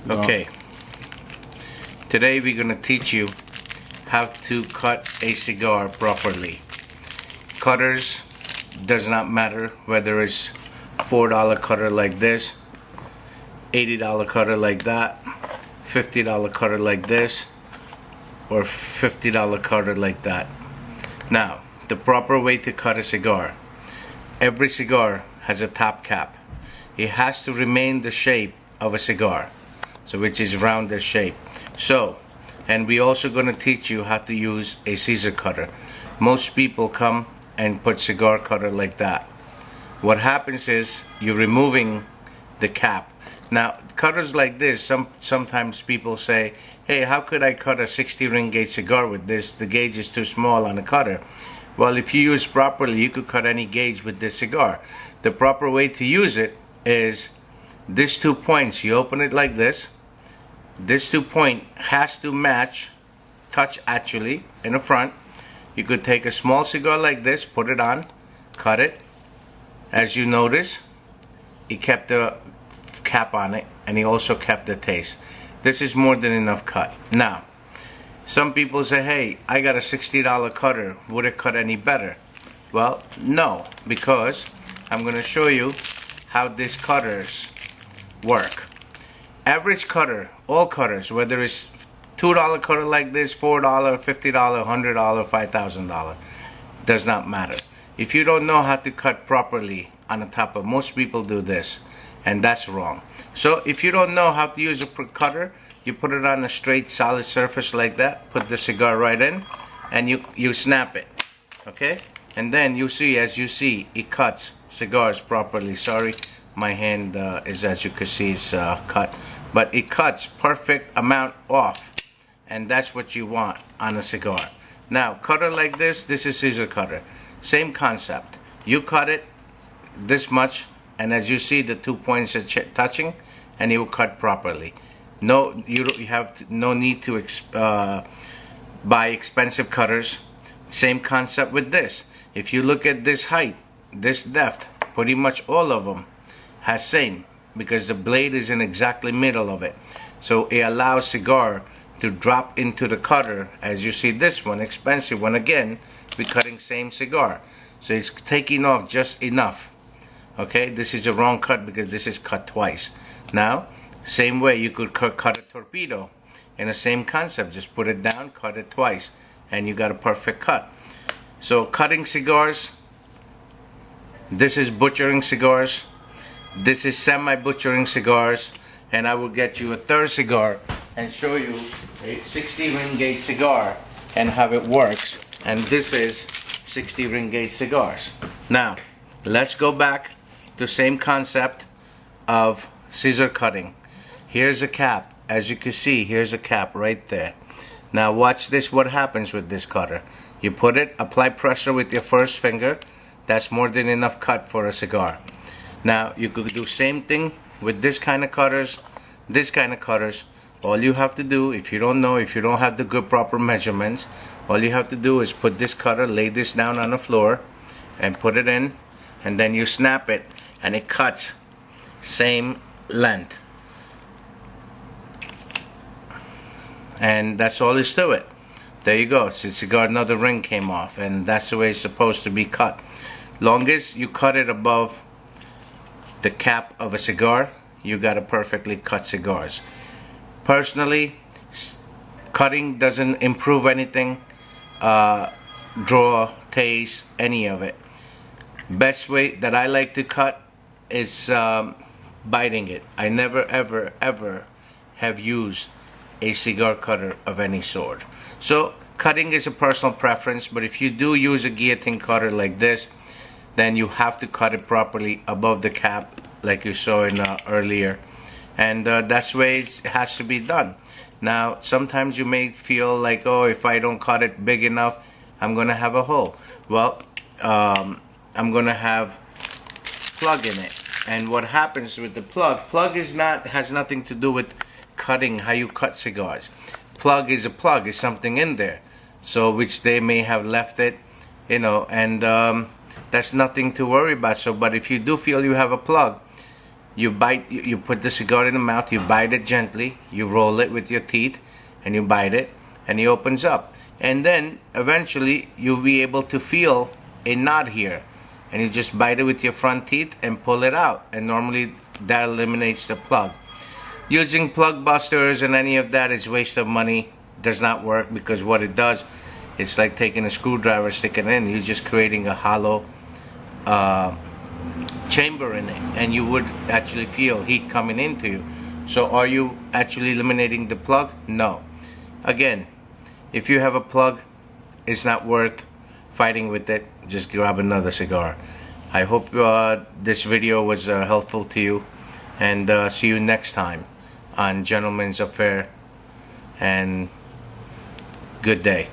Okay, today we're going to teach you how to cut a cigar properly. Cutters does not matter whether it's $4 cutter like this, $80 cutter like that, $50 cutter like this, or $50 cutter like that. Now, the proper way to cut a cigar. Every cigar has a top cap. It has to remain the shape of a cigar, so which is rounded shape. So, and we also going to teach you how to use a scissor cutter. Most people come and put cigar cutter like that. What happens is you're removing the cap. Now, cutters like this, sometimes people say, hey, how could I cut a 60 ring gauge cigar with this? The gauge is too small on the cutter. Well, if you use properly, you could cut any gauge with this cigar. The proper way to use it is these 2 points. You open it like this. This 2 point has to match, touch actually, in the front. You could take a small cigar like this, put it on, cut it. As you notice, he kept the cap on it, and he also kept the taste. This is more than enough cut. Now, some people say, hey, I got a $60 cutter. Would it cut any better? Well, no, because I'm going to show you how these cutters work. Average cutter, all cutters, whether it's $2 cutter like this, $4, $50, $100, $5,000, does not matter. If you don't know how to cut properly on the top of, most people do this, and that's wrong. So if you don't know how to use a cutter, you put it on a straight solid surface like that, put the cigar right in, and you snap it, okay? And then you see, as you see, it cuts cigars properly. Sorry, my hand is, as you can see, is cut, but it cuts perfect amount off, and that's what you want on a cigar. Now, cutter like this is scissor cutter. Same concept. You cut it this much, and as you see, the 2 points are touching, and it will cut properly. No, you have no need to buy expensive cutters. Same concept with this. If you look at this height, this depth, pretty much all of them has same, because the blade is in exactly middle of it. So it allows cigar to drop into the cutter. As you see, this one, expensive one, again, we're cutting same cigar. So it's taking off just enough. Okay, this is a wrong cut because this is cut twice. Now, same way you could cut a torpedo in the same concept. Just put it down, cut it twice, and you got a perfect cut. So cutting cigars, this is butchering cigars, this is semi-butchering cigars, and I will get you a third cigar and show you a 60 ring gauge cigar and how it works. And this is 60 ring gauge cigars. Now, let's go back to same concept of scissor cutting. Here's a cap. As you can see, here's a cap right there. Now watch this, what happens with this cutter. You put it, apply pressure with your first finger. That's more than enough cut for a cigar. Now you could do same thing with this kind of cutters, this kind of cutters. All you have to do, if you don't know, if you don't have the good proper measurements, all you have to do is put this cutter, lay this down on the floor, and put it in, and then you snap it, and it cuts same length. And that's all is to it. There you go. So cigar, another ring came off, and that's the way it's supposed to be cut. Longest you cut it above the cap of a cigar, you got a perfectly cut cigars. Personally, cutting doesn't improve anything, draw, taste, any of it. Best way that I like to cut is biting it. I never ever have used a cigar cutter of any sort. So cutting is a personal preference, but if you do use a guillotine cutter like this, then you have to cut it properly above the cap like you saw in earlier, and that's the way it has to be done. Now sometimes you may feel like, oh, if I don't cut it big enough, I'm gonna have a hole. Well, I'm gonna have plug in it, and what happens with the plug has nothing to do with cutting, how you cut cigars. Plug is a plug, is something in there, so which they may have left it, you know, and that's nothing to worry about. So but if you do feel you have a plug, you put the cigar in the mouth, you bite it gently, you roll it with your teeth, and you bite it, and it opens up. And then eventually you'll be able to feel a knot here, and you just bite it with your front teeth and pull it out, and normally that eliminates the plug. Using plug busters and any of that is waste of money, does not work, because what it does, it's like taking a screwdriver, sticking it in, you're just creating a hollow chamber in it, and you would actually feel heat coming into you. So are you actually eliminating the plug? No. Again, if you have a plug, it's not worth fighting with it. Just grab another cigar. I hope this video was helpful to you, and see you next time on Gentleman's Affair, and good day.